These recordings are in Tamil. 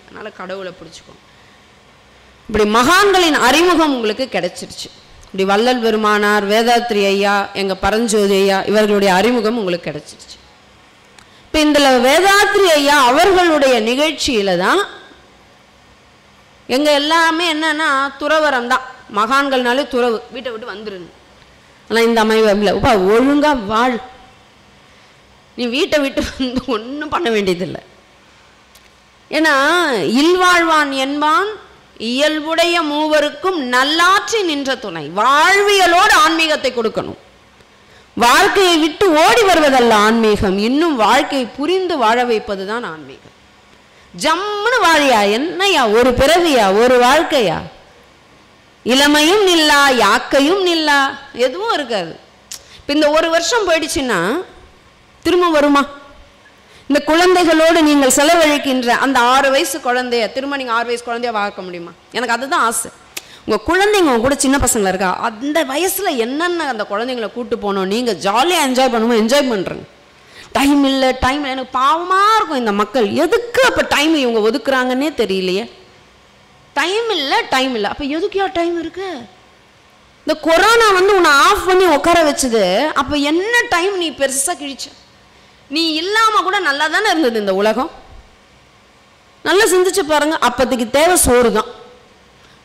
அதனால் கடவுளை பிடிச்சிக்கோங்க. இப்படி மகான்களின் அறிமுகம் உங்களுக்கு கிடைச்சிருச்சு. இப்படி வள்ளல் பெருமானார், வேதாத்ரி ஐயா, எங்கள் பரஞ்சோதி ஐயா இவர்களுடைய அறிமுகம் உங்களுக்கு கிடைச்சிருச்சு. இப்போ இதில் வேதாத்ரி ஐயா அவர்களுடைய நிகழ்ச்சியில் தான் எங்கள் எல்லாமே என்னன்னா துறவரம் தான். மகான்கள்னாலே துறவு, வீட்டை விட்டு வந்துருங்க. ஆனால் இந்த அமைப்பில் உப்பா ஒழுங்காக வாழ், நீ வீட்டை விட்டு வந்து ஒன்றும் பண்ண வேண்டியதில்லை. ஏன்னா இல்வாழ்வான் என்பான் இயல்புடைய மூவருக்கும் நல்லாற்றி நின்ற துணை. வாழ்வியலோடு ஆன்மீகத்தை கொடுக்கணும். வாழ்க்கையை விட்டு ஓடி வருவதல்ல ஆன்மீகம், இன்னும் வாழ்க்கையை புரிந்து வாழ வைப்பது தான் ஆன்மீகம். ஜம்முன்னு வாழியா, என்னையா ஒரு பிறவியா, ஒரு வாழ்க்கையா, இளமையும் நில்லா, யாக்கையும் நில்லா, எதுவும் இருக்காது. இப்போ இந்த ஒரு வருஷம் போயிடுச்சுன்னா திரும்ப வருமா? இந்த குழந்தைகளோடு நீங்கள் செலவழிக்கின்ற அந்த 6 வயசு குழந்தைய திரும்ப நீங்கள் 6 வயசு குழந்தைய பார்க்க முடியுமா? எனக்கு அதுதான் ஆசை. உங்கள் குழந்தைங்க உங்க கூட சின்ன பசங்களை இருக்கா, அந்த வயசில் என்னென்ன அந்த குழந்தைங்களை கூப்பிட்டு போனோம், நீங்கள் ஜாலியாக என்ஜாய் பண்ணுவோம், என்ஜாய் பண்ணுறேங்க. டைம் இல்லை, டைம் இல்லை. எனக்கு பாவமாக இருக்கும் இந்த மக்கள், எதுக்கு அப்போ டைம் இவங்க ஒதுக்குறாங்கன்னே தெரியலையே. டைம் இல்லை, டைம் இல்லை, அப்போ எதுக்கியா டைம் இருக்கு? இந்த கொரோனா வந்து உன்னை ஆஃப் பண்ணி உட்கார வச்சுது, அப்போ என்ன டைம் நீ பெருசாக கிழிச்ச? நீ இல்லாமல் கூட நல்லா தானே இருந்தது இந்த உலகம். நல்லா சிந்திச்சு பாருங்க. அப்போதைக்கு தேவை சோறு தான்.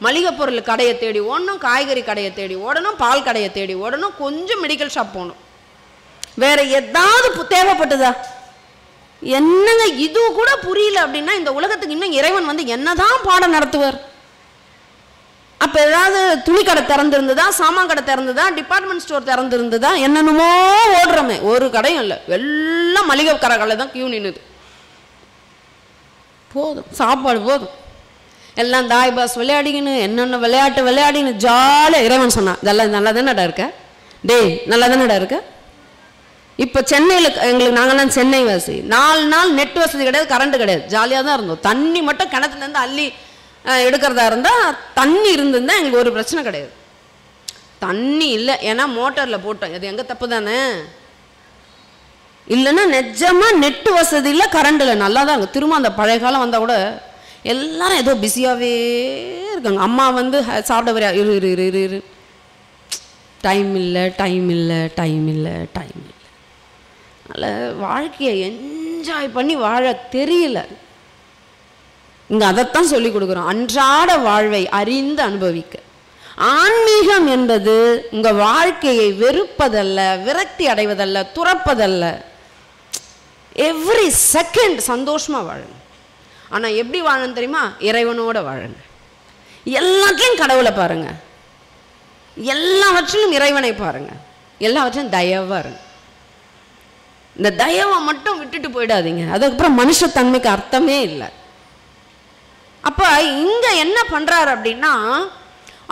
மளிகை பொருள் கடையை தேடி ஓடணும், காய்கறி கடையை தேடி ஓடணும், பால் கடையை தேடி ஓடணும், கொஞ்சம் மெடிக்கல் ஷாப் போகணும். வேற ஏதாவது தேவைப்பட்டதா? என்னங்க இது கூட புரியல அப்படின்னா இந்த உலகத்துக்கு இன்னும் இறைவன் வந்து என்னதான் பாடம் நடத்துவார்? அப்போ ஏதாவது துணி கடை திறந்துருந்ததா, சாமான் கடை திறந்ததா, டிபார்ட்மெண்ட் ஸ்டோர் திறந்துருந்ததா? என்னென்னமோ ஓடுறோமே, ஒரு கடையும் இல்லை, எல்லாம் மளிகை கடைகளில் தான் கியூ நின்றுது. போதும், சாப்பாடு போதும், எல்லாம் தாய் பாஸ் விளையாடிக்கின்னு என்னென்ன விளையாட்டு விளையாடின்னு ஜாலியாக. இறைவன் சொன்னான், இதெல்லாம் நல்லா தானடா இருக்க, டேய் நல்லா தானடா இருக்க. இப்போ சென்னையில் எங்களுக்கு, நாங்கள்லாம் சென்னை வாசி, 4 நாள் நெட் வசதி கிடையாது, கரண்ட் கிடையாது, ஜாலியாக தான் இருந்தோம். தண்ணி மட்டும் கிணத்துலேருந்து அள்ளி எடுக்கிறதா இருந்தால் தண்ணி இருந்திருந்தா எங்களுக்கு ஒரு பிரச்சனை கிடையாது. தண்ணி இல்லை, ஏன்னா மோட்டரில் போட்டோம். அது எங்கே தப்பு தானே? இல்லைன்னா நிஜமாக நெட்டு வசதி இல்லை, கரண்ட் இல்லை, நல்லா தான் இருக்குது. திரும்ப அந்த பழைய காலம் வந்தால் கூட எல்லாரும் ஏதோ பிஸியாகவே இருக்காங்க. அம்மா வந்து சாப்பிட வரையா, இரு இரு இரு இரு இரு, டைம் இல்லை, டைம் இல்லை, டைம் இல்லை, டைம் இல்லை. அதனால் வாழ்க்கையை என்ஜாய் பண்ணி வாழ தெரியல. இங்கே அதைத்தான் சொல்லி கொடுக்குறோம், அன்றாட வாழ்வை அறிந்து அனுபவிக்க. ஆன்மீகம் என்பது உங்கள் வாழ்க்கையை வெறுப்பதல்ல, விரக்தி அடைவதல்ல, துறப்பதல்ல. எவ்ரி செகண்ட் சந்தோஷமாக வாழுங்க. ஆனால் எப்படி வாழணும் தெரியுமா? இறைவனோட வாழுங்க. எல்லாத்தையும் கடவுளை பாருங்க, எல்லாவற்றிலும் இறைவனை பாருங்க, எல்லாவற்றிலும் தயவாக இருங்க. இந்த தயவை மட்டும் விட்டுட்டு போயிடாதீங்க, அதுக்கப்புறம் மனுஷத்தன்மைக்கு அர்த்தமே இல்லை. அப்போ இங்கே என்ன பண்ணுறாரு அப்படின்னா,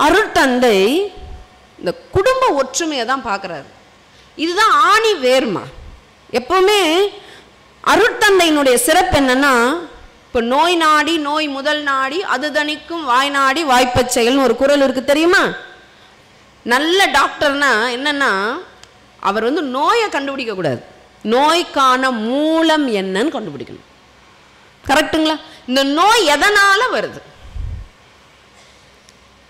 அருட்தந்தை இந்த குடும்ப ஒற்றுமையை தான் பார்க்குறாரு. இதுதான் ஆணி வேர்மா. எப்போவுமே அருட்தந்தையினுடைய சிறப்பு என்னன்னா, இப்போ நோய் நாடி நோய் முதல் நாடி அது தணிக்கும் வாய் நாடி வாய்ப்பச் செயல்னு ஒரு குறள் இருக்குது தெரியுமா? நல்ல டாக்டர்னா என்னன்னா, அவர் வந்து நோயை கண்டுபிடிக்கக்கூடாது, நோய்க்கான மூலம் என்னன்னு கண்டுபிடிக்கணும். கரெக்டுங்களா? இந்த நோய் எதனால வருது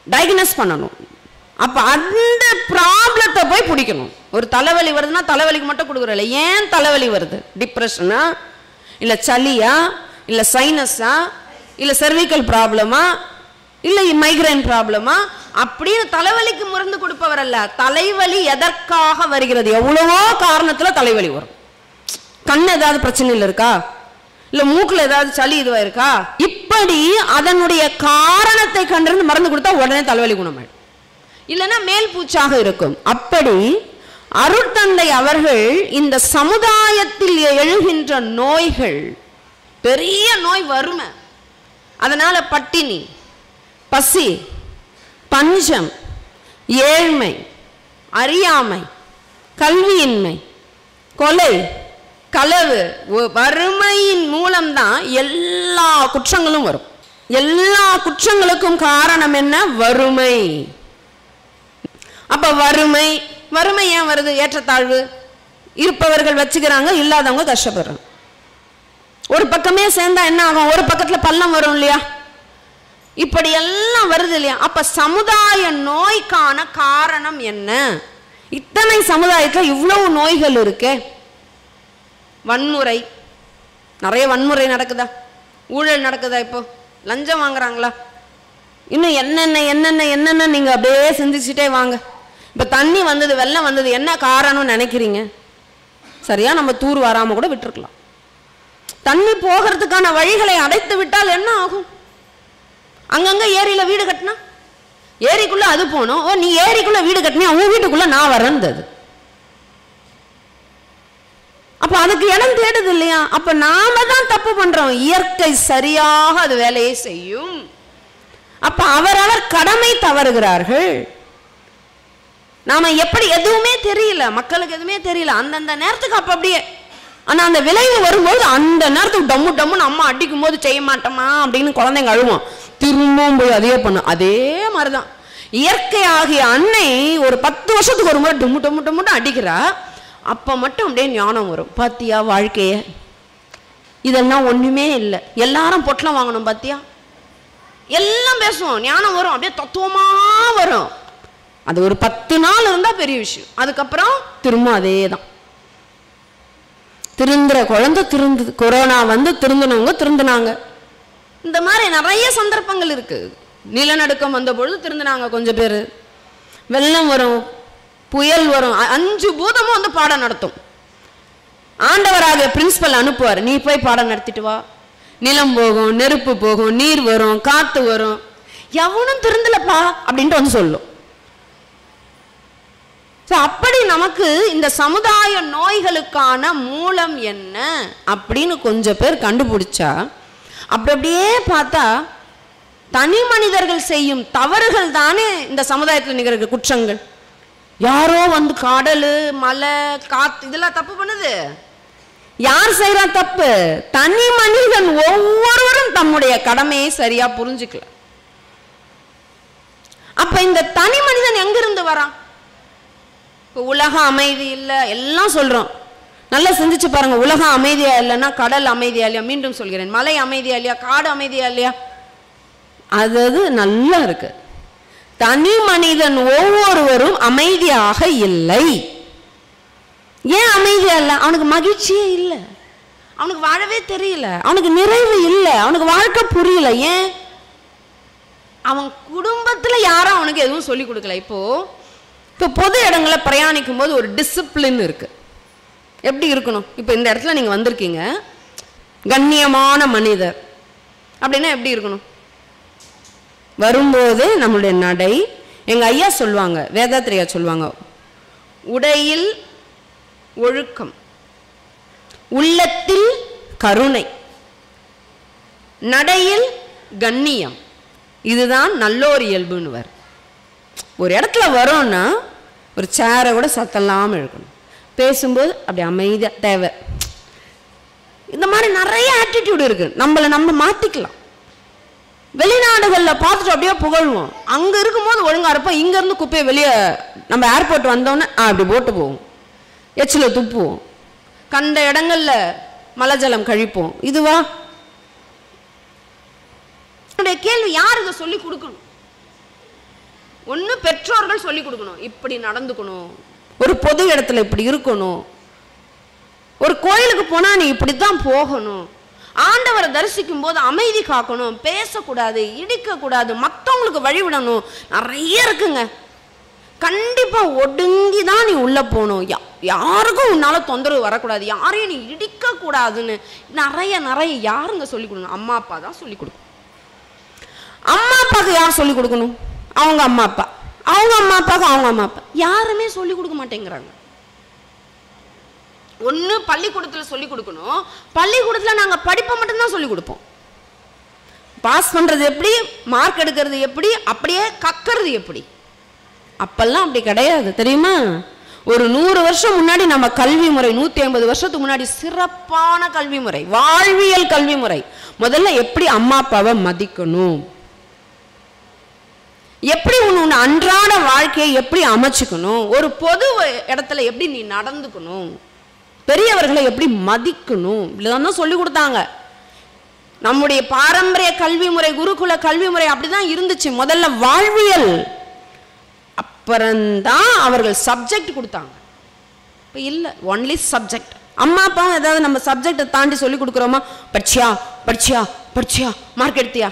டயக்னோஸ் பண்ணணும். அப்போ அந்த ப்ராப்ளத்தை போய் பிடிக்கணும். ஒரு தலைவலி வருதுன்னா தலைவலிக்கு மட்டும் கொடுக்குறல, ஏன் தலைவலி வருது? டிப்ரெஷனா, இல்லை சளியா, இல்லை சைனஸா, இல்லை செர்விக்கல் ப்ராப்ளமா, இல்லை மைக்ரைன் ப்ராப்ளமா அப்படின்னு தலைவலிக்கு மருந்து கொடுப்பவர் அல்ல. தலைவலி எதற்காக வருகிறது? எவ்வளவோ காரணத்தில் தலைவலி வரும். கண் ஏதாவது பிரச்சனையில் இருக்கா, இல்லை மூக்கில் ஏதாவது சளி இதுவாக இருக்கா, இப்படி அதனுடைய காரணத்தை கண்டிருந்து மருந்து கொடுத்தா உடனே தலைவலி குணமாயிடும். இல்லைன்னா மேல் பூச்சாக இருக்கும். அப்படி அருட்தந்தை அவர்கள் இந்த சமுதாயத்தில் எழுகின்ற நோய்கள், பெரிய நோய் வறுமை, அதனால பட்டினி, பசி, பஞ்சம், ஏழ்மை, அறியாமை, கல்வியின்மை, கொலை, களவு, வறுமையின் மூலம்தான் எல்லா குற்றங்களும் வரும். எல்லா குற்றங்களுக்கும் காரணம் என்ன? வறுமை. அப்ப வறுமை, வறுமை ஏன் வருது? ஏற்றத்தாழ்வு. இருப்பவர்கள் வச்சுக்கிறாங்க, இல்லாதவங்க கஷ்டப்படுறாங்க. ஒரு பக்கமே சேர்ந்தா என்ன ஆகும்? ஒரு பக்கத்துல பள்ளம் வரும் இல்லையா? இப்படி எல்லாம் வருது இல்லையா? அப்ப சமுதாய நோய்க்கான காரணம் என்ன? இத்தனை சமுதாயத்துல இவ்வளவு நோய்கள் இருக்கு. வன்முறை, நிறைய வன்முறை நடக்குதா? ஊழல் நடக்குதா? இப்போ லஞ்சம் வாங்குறாங்களா? இன்னும் என்னென்ன என்னென்ன என்னென்ன நீங்க அப்படியே சிந்திச்சுட்டே வாங்க. இப்ப தண்ணி வந்தது, வெள்ளம் வந்தது, என்ன காரணம்னு நினைக்கிறீங்க? சரியா நம்ம தூர் வராம கூட விட்டுருக்கலாம். தண்ணி போகிறதுக்கான வழிகளை அடைத்து விட்டால் என்ன ஆகும்? அங்கங்க ஏரியில வீடு கட்டினா ஏரிக்குள்ள அது போனோம். ஓ, நீ ஏரிக்குள்ள வீடு கட்டினியா, உன் வீட்டுக்குள்ள நான் வரேன்றது. அப்ப அதுக்கு இடம் தேடுது இல்லையா? அப்ப நாம தான் தப்பு பண்றோம். இயற்கை சரியாக அது வேலையை செய்யும். அப்ப அவரவர் கடமை தவறுகிறார்கள். நாம எப்படி, எதுவுமே தெரியல, மக்களுக்கு எதுவுமே தெரியல அந்தந்த நேரத்துக்கு. அப்ப அப்படியே, ஆனா அந்த விளைவு வரும்போது அந்த நேரத்துக்கு டம்மு டம்முன்னு அம்மா அடிக்கும் போது செய்ய மாட்டோமா அப்படின்னு குழந்தைங்க அழுவோம். திரும்பவும் போய் அதே பண்ணும். அதே மாதிரிதான் இயற்கை ஆகிய அன்னை ஒரு 10 வருஷத்துக்கு ஒரு முறை டம்மு டம்மு டம்முன்னு அடிக்கிறா. அப்ப மட்டும் அப்படியே ஞானம் வரும். பாத்தியா வாழ்க்கைய, இதெல்லாம் ஒண்ணுமே இல்லை, எல்லாரும் பொட்டலம் வாங்கணும் பாத்தியா, எல்லாம் பேசுவோம், ஞானம் வரும், அப்படியே தத்துவமா வரும். அது ஒரு 10 நாள் இருந்தா பெரிய விஷயம். அதுக்கப்புறம் திரும்ப அதே தான். திருந்துற குழந்தை திருந்தது, கொரோனா வந்து திருந்தினவங்க திருந்தினாங்க. இந்த மாதிரி நிறைய சந்தர்ப்பங்கள் இருக்கு. நிலநடுக்கம் வந்த பொழுது திருந்தினாங்க கொஞ்சம் பேர். வெள்ளம் வரும், புயல் வரும், 5 பூதமும் வந்து பாடம் நடத்தும். ஆண்டவராக பிரின்சிபல் அனுப்புவார், நீ போய் பாடம் நடத்திட்டு வா. நிலம் போகும், நெருப்பு போகும், நீர் வரும், காத்து வரும், எவனும் திருந்தலப்பா அப்படின்ட்டு வந்து சொல்லும். அப்படி நமக்கு இந்த சமுதாய நோய்களுக்கான மூலம் என்ன அப்படின்னு கொஞ்சம் பேர் கண்டுபிடிச்சா, அப்படியே பார்த்தா தனி மனிதர்கள் செய்யும் தவறுகள் தானே இந்த சமுதாயத்தில் நிகழ்கிற குற்றங்கள். யாரோ வந்து கடல், மலை, காத்து இதெல்லாம் தப்பு பண்ணுது. யார் செய்யறா தப்பு? தனி மனிதன் ஒவ்வொருவரும் தம்முடைய கடமையை சரியா புரிஞ்சுக்கல. அப்ப இந்த தனி மனிதன் எங்கிருந்து வரான்? இப்போ உலக அமைதி இல்லை எல்லாம் சொல்றோம். நல்லா சிந்திச்சு பாருங்க. உலகம் அமைதியா இல்லைன்னா கடல் அமைதியா இல்லையா? மீண்டும் சொல்கிறேன், மலை அமைதியா இல்லையா? காடு அமைதியா இல்லையா? அது நல்லா இருக்கு. தனி மனிதன் ஒவ்வொருவரும் அமைதியாக இல்லை. ஏன் அமைதியா இல்லை? அவனுக்கு மகிழ்ச்சியே இல்லை, அவனுக்கு வாழவே தெரியல, அவனுக்கு நிறைவு இல்லை, அவனுக்கு வாழ்க்கை புரியல. ஏன்? அவன் குடும்பத்துல யாரும் அவனுக்கு எதுவும் சொல்லி கொடுக்கல. இப்போ பொது இடங்களை பிரயாணிக்கும் போது ஒரு டிசிப்ளின் இருக்கு. எப்படி இருக்கணும்? இப்போ இந்த இடத்துல நீங்க வந்திருக்கீங்க, கண்ணியமான மனிதர் அப்படின்னா எப்படி இருக்கணும்? வரும்போது நம்மளுடைய நடை, எங்க ஐயா சொல்லுவாங்க, வேதாத்திரியா சொல்லுவாங்க, உடையில் ஒழுக்கம், உள்ளத்தில் கருணை, நடையில் கண்ணியம், இதுதான் நல்லோர் இயல்புன்னு. ஒரு இடத்துல வரோம்னா ஒரு சேரை கூட சத்தல்லாமல் இருக்கணும், பேசும்போது அப்படி அமைதியா தேவை. இந்த மாதிரி நிறைய ஆட்டிடியூட் இருக்கு. நம்ம மாத்திக்கலாம். வெளிநாடுகளில் பார்த்துட்டு அப்படியே புகழ்வோம், அங்க இருக்கும்போது ஒழுங்கா இருப்போம், இங்க இருந்து குப்பையை வெளியே நம்ம ஏர்போர்ட் வந்தோன்னே அப்படி போட்டு போவோம், எச்சில துப்புவோம், கண்ட இடங்கள்ல மலஜலம் கழிப்போம். இதுவா? கேள்வி, யார் இதை சொல்லி கொடுக்கணும்? ஒண்ணு பெற்றோர்கள் சொல்லி கொடுக்கணும், இப்படி நடந்துக்கணும், ஒரு பொது இடத்துல இப்படி இருக்கணும், ஒரு கோயிலுக்கு போனா நீ இப்படித்தான் போகணும், ஆண்டவரை தரிசிக்கும் போது அமைதி காக்கணும், பேசக்கூடாது, இடிக்க கூடாது, மற்றவங்களுக்கு வழிவிடணும், நிறைய இருக்குங்க. கண்டிப்பா ஒடுங்கிதான் நீ உள்ள போகணும், யாருக்கும் உன்னால தொந்தரவு வரக்கூடாது, யாரையும் நீ இடிக்க கூடாதுன்னு நிறைய நிறைய யாருங்க சொல்லி கொடுக்கணும்? அம்மா அப்பா தான் சொல்லி கொடுக்கணும். அம்மா அப்பாவுக்கு யார் சொல்லி கொடுக்கணும்? அவங்க அம்மா அப்பா. அவங்க அம்மா அப்பாவுக்கு அவங்க அம்மா அப்பா. யாருமே சொல்லி கொடுக்க மாட்டேங்கிறாங்க. ஒன்று பள்ளிக்கூடத்தில் சொல்லி கொடுக்கணும், பள்ளிக்கூடத்தில் நாங்கள் படிப்பை மட்டும்தான் சொல்லி கொடுப்போம். பாஸ் பண்ணுறது எப்படி, மார்க் எடுக்கிறது எப்படி, அப்படியே கக்கிறது எப்படி. அப்பெல்லாம் அப்படி கிடையாது தெரியுமா? ஒரு 100 வருஷம் முன்னாடி நம்ம கல்வி முறை, 150 வருஷத்துக்கு முன்னாடி சிறப்பான கல்வி முறை, வாழ்வியல் கல்வி முறை. முதல்ல எப்படி அம்மா அப்பாவை மதிக்கணும், எப்படி உன்னோட அன்றாட வாழ்க்கையை எப்படி அமைச்சுக்கணும், ஒரு பொது இடத்துல எப்படி நீ நடந்துக்கணும், பெரியவர்களை எப்படி மதிக்கணும் இப்படிதான் தான் சொல்லி கொடுத்தாங்க. நம்முடைய பாரம்பரிய கல்வி முறை, குருகுல கல்வி முறை அப்படிதான் இருந்துச்சு. முதல்ல வாழ்வியல், அப்புறம்தான் அவர்கள் சப்ஜெக்ட் கொடுத்தாங்க. இப்போ இல்லை, ஒன்லி சப்ஜெக்ட். அம்மா அப்பா ஏதாவது நம்ம சப்ஜெக்டை தாண்டி சொல்லி கொடுக்குறோமா? படிச்சியா படிச்சியா படிச்சியா, மார்க் எடுத்தியா?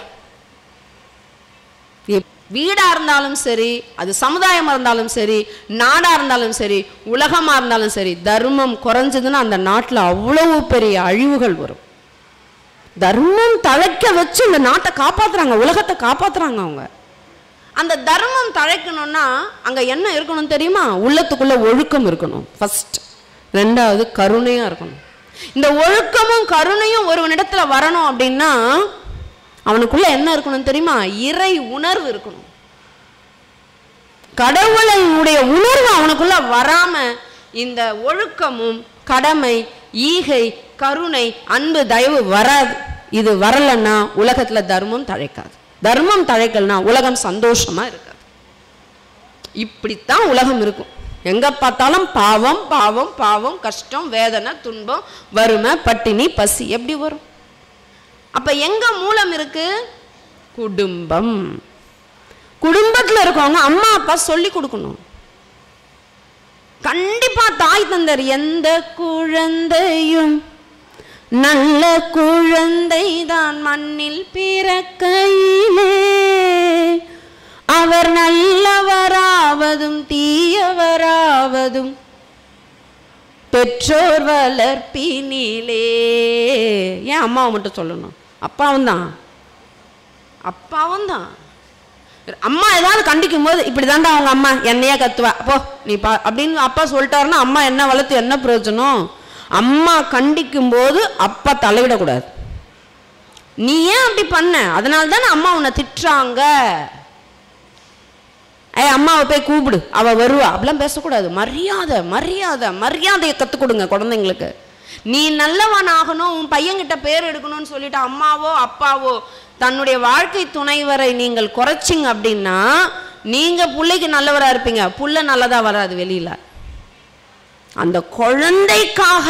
வீடா இருந்தாலும் சரி, அது சமுதாயமா இருந்தாலும் சரி, நாடா இருந்தாலும் சரி, உலகமா இருந்தாலும் சரி, தர்மம் குறைஞ்சதுன்னா அந்த நாட்டில் அவ்வளவு பெரிய அழிவுகள் வரும். தர்மம் தழைக்க வச்சு இந்த நாட்டை காப்பாத்துறாங்க, உலகத்தை காப்பாத்துறாங்க அவங்க. அந்த தர்மம் தழைக்கணும்னா அங்க என்ன இருக்கணும் தெரியுமா? உள்ளத்துக்குள்ள ஒழுக்கம் இருக்கணும் ஃபர்ஸ்ட். ரெண்டாவது கருணையா இருக்கணும். இந்த ஒழுக்கமும் கருணையும் ஒருவனிடத்துல வரணும் அப்படின்னா அவனுக்குள்ள என்ன இருக்கணும் தெரியுமா? இறை உணர்வு இருக்கணும். கடவுளுடைய உணர்வு அவனுக்குள்ள வராம இந்த ஒழுக்கமும் கடமை, ஈகை, கருணை, அன்பு, தயவு வராது. இது வரலன்னா உலகத்துல தர்மம் தழைக்காது. தர்மம் தழைக்கலனா உலகம் சந்தோஷமா இருக்காது. இப்படித்தான் உலகம் இருக்கும். எங்க பார்த்தாலும் பாவம் பாவம் பாவம், கஷ்டம், வேதனை, துன்பம், வறுமை, பட்டினி, பசி எப்படி வரும்? அப்ப எங்க மூலம் இருக்கு? குடும்பம். குடும்பத்துல இருக்கவங்க அம்மா அப்பா சொல்லி கொடுக்கணும். கண்டிப்பா தாய் தந்தர் எந்த குழந்தையும் நல்ல குழந்தை தான் மண்ணில் பிறக்கையிலே, அவர் நல்லவராவதும் தீயவராவதும் பெற்றோர் வளர்ப்பினிலே. ஏன் அம்மாவை மட்டும் சொல்லணும்? அப்பாவும் தான், அப்பாவும் தான். அம்மா ஏதாவது கண்டிக்கும் போது இப்படி தாண்டா அவங்க அம்மா என்னையா கத்துவா, அப்போ நீ பா அப்படின்னு அப்பா சொல்லிட்டாருன்னா அம்மா என்ன வளர்த்து என்ன பிரயோஜனம்? அம்மா கண்டிக்கும் போது அப்பா தலையிடக்கூடாது. நீ ஏன் அப்படி பண்ண, அதனால தானே அம்மா உன்னை திட்டுறாங்க, அம்மாவை போய் கூப்பிடு அவ வருவா, அப்படிலாம் பேசக்கூடாது. மரியாதை மரியாதை மரியாதையை கற்றுக் கொடுங்க குழந்தைங்களுக்கு. நீ நல்லவன் ஆகணும், உன் பையன்கிட்ட பேர் எடுக்கணும்னு சொல்லிட்டு அம்மாவோ அப்பாவோ தன்னுடைய வாழ்க்கை துணைவரை நீங்கள் குறைச்சிங்க அப்படின்னா நீங்க பிள்ளைக்கு நல்லவரா இருப்பீங்க, புள்ள நல்லதா வராது வெளியில. அந்த குழந்தைக்காக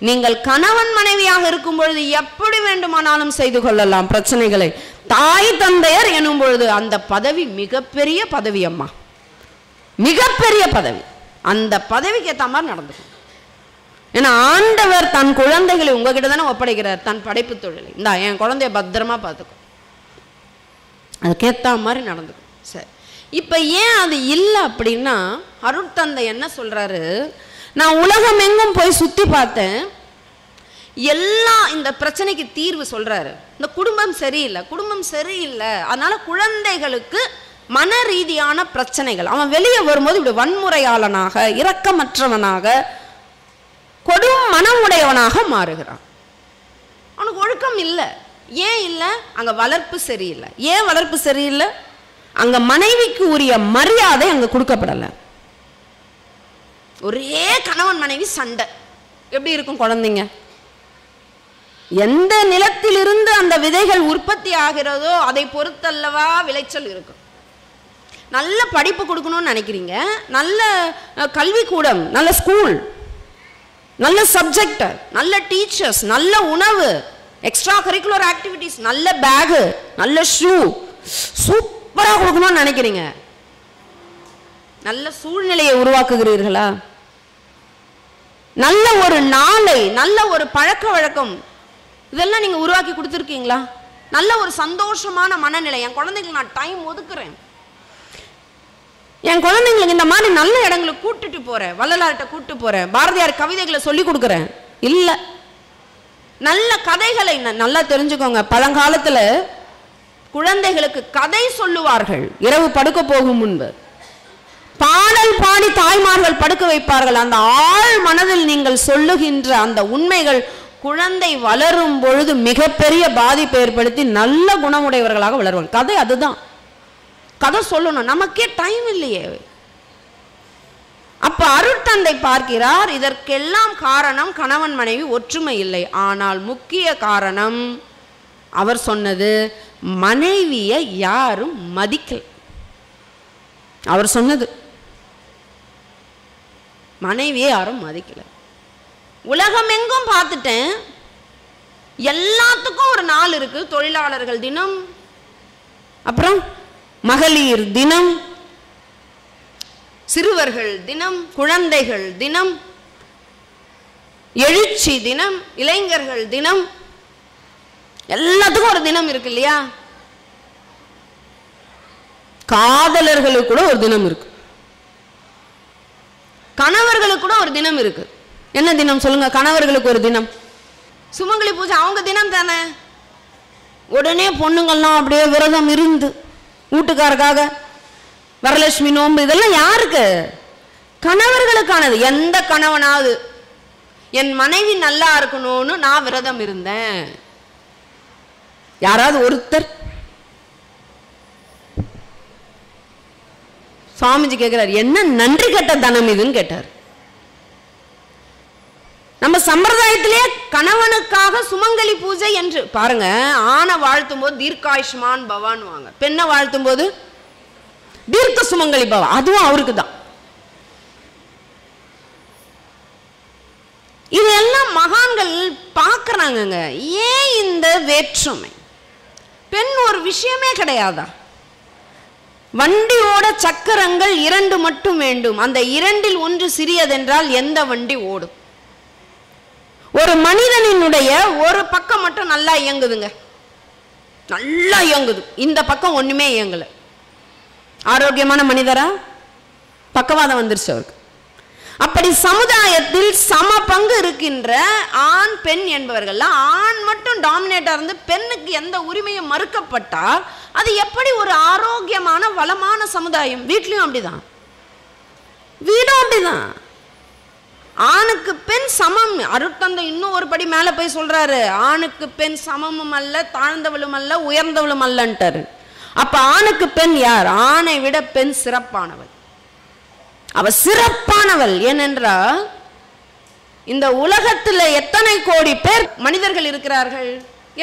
நீங்கள் கணவன் மனைவியாக இருக்கும் பொழுது எப்படி வேண்டுமானாலும் செய்து கொள்ளலாம் பிரச்சனைகளை. தாய் தந்தையர் எனும் பொழுது அந்த பதவி மிகப்பெரிய பதவி அம்மா, மிகப்பெரிய பதவி. அந்த பதவிக்கு ஏற்ற மாதிரி நடந்துக்கும். ஏன்னா ஆண்டவர் தன் குழந்தைகளை உங்ககிட்ட தானே ஒப்படைக்கிறார், தன் படைப்பு தொழிலை. இந்தா என் குழந்தைய பத்திரமா பார்த்துக்கும், அதுக்கேற்ற மாதிரி நடந்துக்கும். சரி, இப்போ ஏன் அது இல்லை அப்படின்னா அருட்தந்தை என்ன சொல்றாரு? நான் உலகம் எங்கும் போய் சுற்றி பார்த்தேன், எல்லாம் இந்த பிரச்சனைக்கு தீர்வு சொல்றாரு. இந்த குடும்பம் சரியில்லை, குடும்பம் சரியில்லை, அதனால குழந்தைகளுக்கு மன ரீதியான பிரச்சனைகள். அவன் வெளியே வரும்போது இப்படி வன்முறையாளனாக, இரக்கமற்றவனாக, கொடும் மனமுடையவனாக மாறுகிறான். அவனுக்கு ஒழுக்கம் இல்லை. ஏன் இல்லை? அங்க வளர்ப்பு சரியில்லை. ஏன் வளர்ப்பு சரியில்லை? அங்க மனைவிக்கு உரிய மரியாதை அங்க கொடுக்கப்படலை. ஒரே கணவன் மனைவி சண்டை, எப்படி இருக்கும் குழந்தைங்க? எந்த நிலத்திலிருந்து அந்த விதைகள் உற்பத்தி ஆகிறதோ அதை பொறுத்தல்லவா விளைச்சல் இருக்கும். நல்ல படிப்பு கொடுக்கணும்னு நினைக்கிறீங்க, நல்ல கல்விக்கூடம், நல்ல ஸ்கூல், நல்ல சப்ஜெக்ட், நல்ல டீச்சர்ஸ், நல்ல உணவு, எக்ஸ்ட்ரா கரிக்குலர் ஆக்டிவிட்டிஸ், நல்ல பேகு, நல்ல ஷூ, சூப்பரா கொடுக்கணும்னு நினைக்கிறீங்க. நல்ல சூழ்நிலையை உருவாக்குகிறீர்களா? நல்ல ஒரு நாளை, நல்ல ஒரு பழக்க வழக்கம், இதெல்லாம் நீங்க உருவாக்கி கொடுத்துருக்கீங்களா? நல்ல ஒரு சந்தோஷமான மனநிலை, என் குழந்தைங்களுக்கு நான் டைம் ஒதுக்குறேன், என் குழந்தைங்களுக்கு இந்த மாதிரி நல்ல இடங்களுக்கு கூட்டுட்டு போறேன், வள்ளலார்கிட்ட கூட்டு போறேன், பாரதியார் கவிதைகளை சொல்லி கொடுக்குறேன். இல்லை, நல்ல கதைகளை நல்லா தெரிஞ்சுக்கோங்க. பழங்காலத்துல குழந்தைகளுக்கு கதை சொல்லுவார்கள் இரவு படுக்க போகும் முன்பு. பாடல் பாடி தாய்மார்கள் படுக்க வைப்பார்கள். அந்த ஆழ் மனதில் நீங்கள் சொல்லுகின்ற அந்த உண்மைகள் குழந்தை வளரும் பொழுது மிகப்பெரிய பாதிப்பை ஏற்படுத்தி நல்ல குணமுடையவர்களாக வளருவாங்க. கதை அதுதான், கதை சொல்லணும். நமக்கே டைம் இல்லையே. அப்ப அருட்தந்தை பார்க்கிறார், இதற்கெல்லாம் காரணம் கணவன் மனைவி ஒற்றுமை இல்லை. ஆனால் முக்கிய காரணம் அவர் சொன்னது, மனைவியை யாரும் மதிக்கல. அவர் சொன்னது, மனைவியை யாரும் மதிக்கல. உலகமெங்கும் பார்த்துட்டேன், எல்லாத்துக்கும் ஒரு நாள் இருக்கு. தொழிலாளர்கள் தினம், அப்புறம் மகளிர் தினம், சிறுவர்கள் தினம், குழந்தைகள் தினம், எழுச்சி தினம், இளைஞர்கள் தினம், எல்லாத்துக்கும் ஒரு தினம் இருக்கு இல்லையா? காதலர்களுக்கு கூட ஒரு தினம் இருக்கு, கணவர்களுக்கு கூட ஒரு தினம் இருக்கு. என்ன தினம் சொல்லுங்க? கணவர்களுக்கு ஒரு தினம் சுமங்கலி பூஜை, அவங்க தினம் தானே. உடனே பொண்ணுங்கள்லாம் அப்படியே விரதம் இருந்து வீட்டுக்காரக்காக வரலட்சுமி நோன்பு, இதெல்லாம் யாருக்கு? கணவர்களுக்கானது. எந்த கணவனாவது என் மனைவி நல்லா இருக்கணும்னு நான் விரதம் இருந்தேன், யாராவது ஒருத்தர்? சுவாமிஜி கேட்கிறார், என்ன நன்றி கட்ட தனம் இதுன்னு கேட்டார். நம்ம சம்பிரதாயத்திலே கணவனுக்காக சுமங்கலி பூஜை என்று பாருங்க. ஆணை வாழ்த்தும் போது தீர்க்காயுஷ்மான் பவான் வாங்க, பெண்ணை வாழ்த்தும் போது தீர்க்க சுமங்கலி பவா, அதுவும் அவருக்கு தான். இதெல்லாம் மகான்கள் பார்க்கறாங்க. ஏன் இந்த வேற்றுமை? பெண் ஒரு விஷயமே கிடையாதா? வண்டியோட சக்கரங்கள் 2 மட்டும் வேண்டும், அந்த 2ல் ஒன்று சிறியதென்றால் எந்த வண்டி ஓடும்? ஒரு மனிதனினுடைய ஒரு பக்கம் மட்டும் நல்லா இயங்குதுங்க, நல்லா இயங்குது, இந்த பக்கம் ஒண்ணுமே இயங்கல. ஆரோக்கியமான மனிதரா? பக்கவாதம் வந்துருச்சு அவருக்கு. அப்படி சமுதாயத்தில் சம பங்கு இருக்கின்ற ஆண் பெண் என்பவர்கள், ஆண் மட்டும் டாமினேட்டா இருந்து பெண்ணுக்கு எந்த உரிமையும் மறுக்கப்பட்டா அது எப்படி ஒரு ஆரோக்கியமான வளமான சமுதாயம்? வீட்லயும் அப்படிதான், வீடும் அப்படிதான். ஆணுக்கு பெண் சமம். அருட்தந்தை இன்னும் ஒரு படி மேல போய் சொல்றாரு, ஆணுக்கு பெண் சமமும் அல்ல, தாழ்ந்தவளும் அல்ல, உயர்ந்தவளும் அல்லன்ட்டாரு. அப்ப ஆணுக்கு பெண் யார்? ஆணை விட பெண் சிறப்பானவள். அவ சிறப்பானவள். ஏனென்றால் இந்த உலகத்துல எத்தனை கோடி பேர் மனிதர்கள் இருக்கிறார்கள்?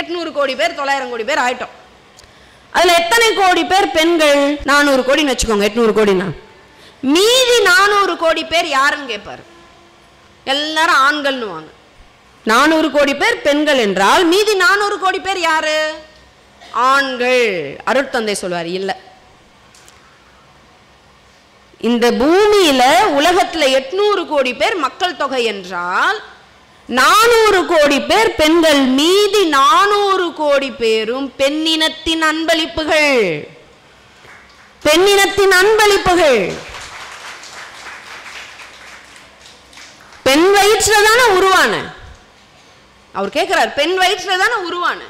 800 கோடி பேர், 900 கோடி பேர் ஆயிட்டோம். அதுல எத்தனை கோடி பேர் பெண்கள்? 400 கோடின்னு வச்சுக்கோங்க. 800 கோடினா மீதி 400 கோடி பேர் யாருன்னு கேட்பாரு. எல்லாரும் ஆண்கள்னு வாங்க. 400 கோடி பேர் பெண்கள் என்றால் மீதி 400 கோடி பேர் யாரு? ஆண்கள். அருட்தந்தை சொல்வார், இல்ல, இந்த பூமியில உலகத்துல 800 கோடி பேர் மக்கள் தொகை என்றால் 400 கோடி பேர் பெண்கள், மீதி 400 கோடி பேரும் பெண்ணினத்தின் அன்பளிப்புகள். பெண்ணினத்தின் அன்பளிப்புகள். பெண் வயிற்றுல தானே உருவான. அவர் கேட்கிறார், பெண் வயிற்றுல தானே உருவான,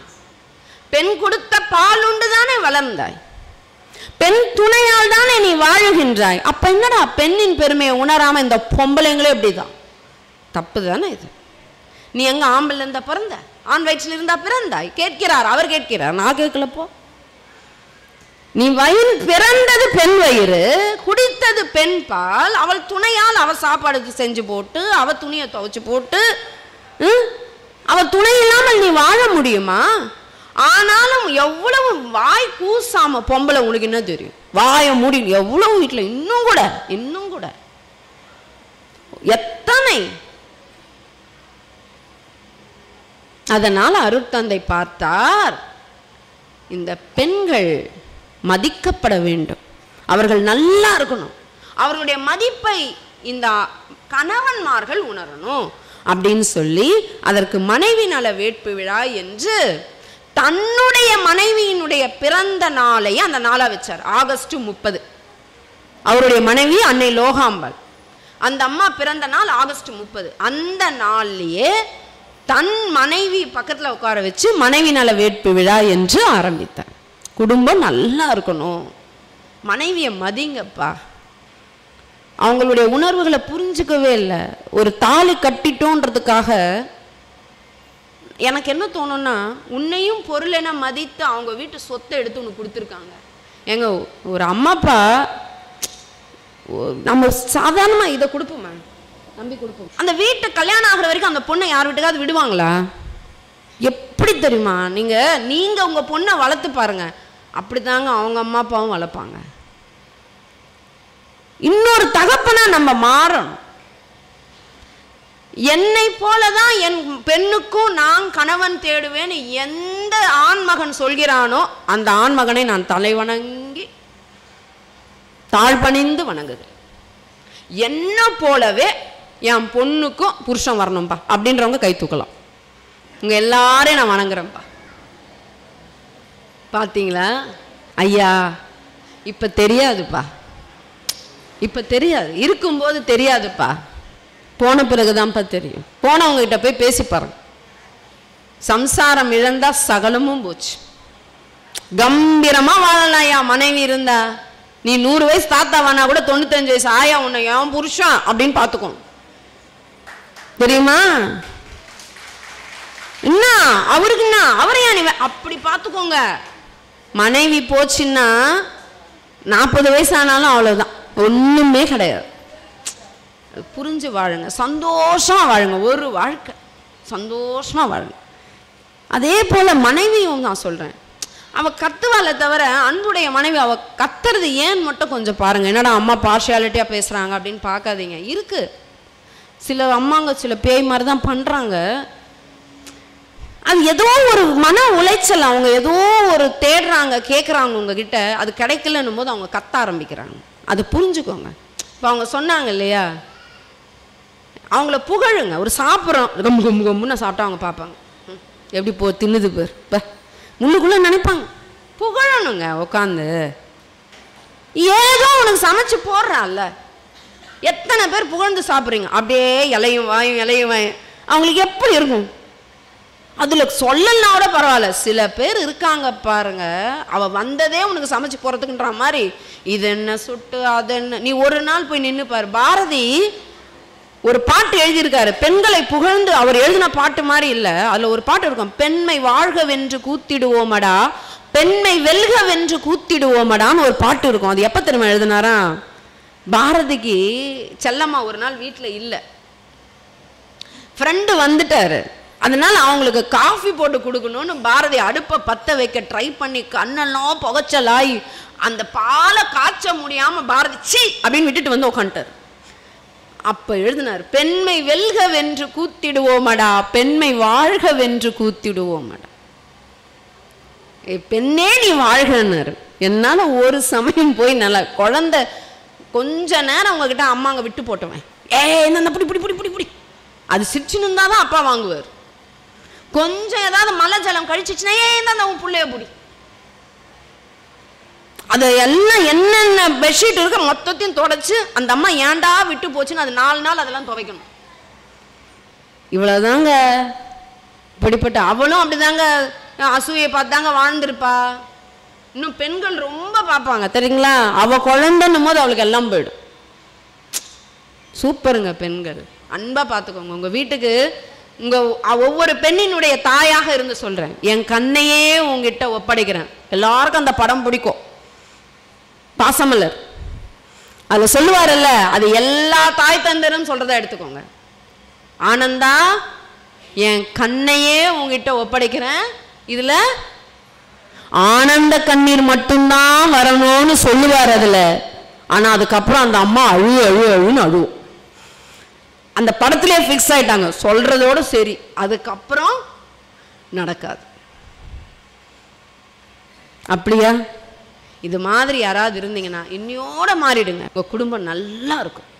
பெண் கொடுத்த பால் உண்டு தானே வளர்ந்தாய், பெண் துணையால் தானே நீ வாழுகின்றாய். அப்ப என்னடா பெண்ணின் பெருமையை உணராம இந்த பொம்பளைங்களே இப்படிதான்? தப்பு தானே இது. நீ எங்க ஆம்பளை இருந்தா பிறந்த, ஆண் வயிற்றுல இருந்தா பிறந்தாய்? கேட்கிறார், அவர் கேட்கிறார், நான் கேட்கலப்போ. நீ வயிறு பிறந்தது பெண் வயிறு, குடித்தது பெண் பால், அவள் துணையால் அவ சாப்பாடு செஞ்சு போட்டு, அவ துணியை துவைச்சு போட்டு, அவ துணை இல்லாமல் நீ வாழ முடியுமா? ஆனாலும் எவ்வளவு வாய் கூசாம பொம்பளை, உனக்கு என்ன தெரியும்? வாய மூடி எவ்வளவு வீட்டுல இன்னும் கூட எத்தனை. அதனால அருட்தந்தை பார்த்தார், இந்த பெண்கள் மதிக்கப்பட வேண்டும், அவர்கள் நல்லா இருக்கணும், அவர்களுடைய மதிப்பை இந்த கணவன்மார்கள் உணரணும் அப்படின்னு சொல்லி அதற்கு மனைவி நல வேட்பு விழா என்று தன்னுடைய மனைவியினுடைய பிறந்த நாளை அந்த நாளா வச்சார். ஆகஸ்ட் 30. அவருடைய மனைவி அன்னை லோகாம்பாள், அந்த அம்மா பிறந்த நாள் ஆகஸ்ட் 30. அந்த நாள்லயே தன் மனைவி பக்கத்துல உட்கார வச்சு மனைவி நல வேட்பு விழா என்று ஆரம்பித்தார். குடும்பம் நல்லா இருக்கணும், மனைவியை மதிங்கப்பா. அவங்களுடைய உணர்வுகளை புரிஞ்சுக்கவே இல்லை. ஒரு தாலி கட்டிட்டோன்றதுக்காக எனக்கு என்ன தோணும்னா, உன்னையும் பொருளென மதித்து அவங்க வீட்டு சொத்தை எடுத்து உனக்கு கொடுத்துருக்காங்க. எங்க ஒரு அம்மாப்பா நம்ம சாதாரணமாக இதை கொடுப்போமா, நம்பி கொடுப்போம். அந்த வீட்டை கல்யாணம் ஆகிற வரைக்கும் அந்த பொண்ணை யார் வீட்டுக்காவது விடுவாங்களா? எப்படி தெரியுமா? நீங்க உங்க பொண்ணை வளர்த்து பாருங்க, அப்படித்தாங்க அவங்க அம்மா அப்பாவும் வளர்ப்பாங்க. இன்னொரு தகப்பனா நம்ம மாறணும். என்னை போலதான் என் பெண்ணுக்கும் நான் கணவன் தேடுவேன் எந்த ஆண்மகன் சொல்கிறானோ அந்த ஆண்மகனை நான் தலை வணங்கி தாழ்பணிந்து வணங்குகிறேன். என்ன போலவே என் பொண்ணுக்கும் புருஷன் வரணும்பா அப்படின்றவங்க கை தூக்கலாம். உங்க எல்லாரையும் நான் வணங்குறேன்ப்பா. பார்த்தீங்களா ஐயா? இப்ப தெரியாதுப்பா, இப்ப தெரியாது, இருக்கும்போது தெரியாதுப்பா, போன பிறகுதான்ப்பா தெரியும். போனவங்க கிட்ட போய் பேசி பாருங்க. சம்சாரம் இழந்தா சகலமும் போச்சு. கம்பீரமா வாழலாம் ஐயா. மனைவி இருந்தா நீ 100 வயசு தாத்தாவானா கூட 95 வயசு ஆயா உன்னை என் புருஷன் அப்படின்னு பார்த்துக்கணும். தெரியுமா? என்ன அவருக்கு என்ன அவரையா நீ அப்படி பார்த்துக்கோங்க. மனைவி போச்சுன்னா 40 வயசு ஆனாலும் அவ்வளவுதான், ஒண்ணுமே கிடையாது. புரிஞ்சு வாழுங்க, சந்தோஷமா வாழுங்க, ஒரு வாழ்க்கை சந்தோஷமா வாழுங்க. அதே போல மனைவியும் நான் சொல்றேன், அவ கத்துவாளை தவிர அன்புடைய மனைவி அவ கத்துறது ஏன்னு மட்டும் கொஞ்சம் பாருங்க. என்னடா அம்மா பார்ஷியாலிட்டியா பேசுறாங்க அப்படின்னு பார்க்காதீங்க. இருக்கு சில அம்மாங்க சில பேய் மாதிரி தான் பண்றாங்க. அது ஏதோ ஒரு மன உளைச்சல், அவங்க ஏதோ ஒரு தேடுறாங்க, கேட்குறாங்க உங்ககிட்ட, அது கிடைக்கலன்னும் போது அவங்க கத்த ஆரம்பிக்கிறாங்க. அது புரிஞ்சுக்கோங்க. இப்போ அவங்க சொன்னாங்க இல்லையா, அவங்கள புகழுங்க. ஒரு சாப்பிட்றோம் ரொம்ப ரொம்ப ரொம்பன்னு சாப்பிட்டா அவங்க பார்ப்பாங்க, எப்படி போ தின்னுது பேர் இப்போ முள்ளுக்குள்ளே நினைப்பாங்க. புகழணுங்க உட்காந்து. ஏதோ உனக்கு சமைச்சு போடுறான்ல, எத்தனை பேர் புகழ்ந்து சாப்பிட்றீங்க, அப்படியே இலையும் வாயும் இலையும் வாயும், அவங்களுக்கு எப்படி இருக்கும்? அதுல சொல்லலாம் கூட பரவாயில்ல. சில பேர் இருக்காங்க பாருங்க, அவ வந்ததே உனக்கு சமைச்சு போறதுக்குன்ற மாதிரி, இது என்ன சுட்டு அது என்ன. நீ ஒரு நாள் போய் நின்று பாரு. பாரதி ஒரு பாட்டு எழுதியிருக்காரு, பெண்களை புகழ்ந்து. அவர் எழுதின பாட்டு மாதிரி இல்லை, அதுல ஒரு பாட்டு இருக்கும், பெண்மை வாழ்க வென்று கூத்திடுவோமடா, பெண்மை வெல்க வென்று கூத்திடுவோமடான்னு ஒரு பாட்டு இருக்கும். அது எப்ப தெரியுமா எழுதினாரா? பாரதிக்கு செல்லம்மா ஒரு நாள் வீட்டுல இல்லை, ஃப்ரெண்டு வந்துட்டாரு, அதனால அவங்களுக்கு காஃபி போட்டு கொடுக்கணும்னு பாரதி அடுப்பை பற்ற வைக்க ட்ரை பண்ணி கண்ணெல்லாம் புகைச்சலாய் அந்த பாலை காய்ச்ச முடியாம பாரதி சீ அப்படின்னு விட்டுட்டு வந்து உட்காந்துட்டார். அப்ப எழுதினார், பெண்மை வெல்க வென்று கூத்திடுவோமடா, பெண்மை வாழ்க வென்று கூத்திடுவோமடா. பெண்ணே நீ வாழ்கன்னாரு. என்னால ஒரு சமயம் போய் நல்லா குழந்தை கொஞ்ச நேரம் உங்ககிட்ட அம்மாங்க விட்டு போட்டுவேன், என்ன புடி புடி புடி புடி புடி, அது சிரிச்சுன்னு இருந்தாதான் அப்பா வாங்குவார். கொஞ்சம் ஏதாவது மலை ஜலம் கழிச்சிச்சுன்னா ஏன் உன் பிள்ளைய புடி, அது எல்லாம் என்னென்ன பெட்ஷீட் இருக்க மொத்தத்தையும் தொடச்சு அந்த அம்மா ஏண்டா விட்டு போச்சுன்னு அது 4 நாள் அதெல்லாம் துவைக்கணும். இவ்வளவுதாங்க. இப்படிப்பட்ட அவளும் அப்படிதாங்க அசூயை பார்த்தாங்க வாழ்ந்திருப்பா. இன்னும் பெண்கள் ரொம்ப பார்ப்பாங்க தெரியுங்களா, அவ குழந்தைன்னும் போது அவளுக்கு எல்லாம் போயிடும். சூப்பருங்க பெண்கள், அன்பா பார்த்துக்கோங்க. உங்க வீட்டுக்கு உங்க ஒவ்வொரு பெண்ணினுடைய தாயாக இருந்து சொல்றேன், என் கண்ணையே உங்ககிட்ட ஒப்படைக்கிறேன். எல்லாருக்கும் அந்த படம் பிடிக்கும், பாசமலர். அதுல சொல்லுவாரல்ல, அது எல்லா தாய் தந்தரும் சொல்றதா எடுத்துக்கோங்க. ஆனந்தா என் கண்ணையே உங்ககிட்ட ஒப்படைக்கிறேன், இதுல ஆனந்த கண்ணீர் மட்டும்தான் வரணும்னு சொல்லுவார் அதுல. ஆனா அதுக்கப்புறம் அந்த அம்மா அழு அழு அழுன்னு அழுவும். அந்த படத்திலே ஃபிக்ஸ் ஆயிட்டாங்க, சொல்றதோட சரி, அதுக்கப்புறம் நடக்காது. அப்படியா? இது மாதிரி யாராவது இருந்தீங்கன்னா இன்னையோட மாறிடுங்க, உங்க குடும்பம் நல்லா இருக்கும்.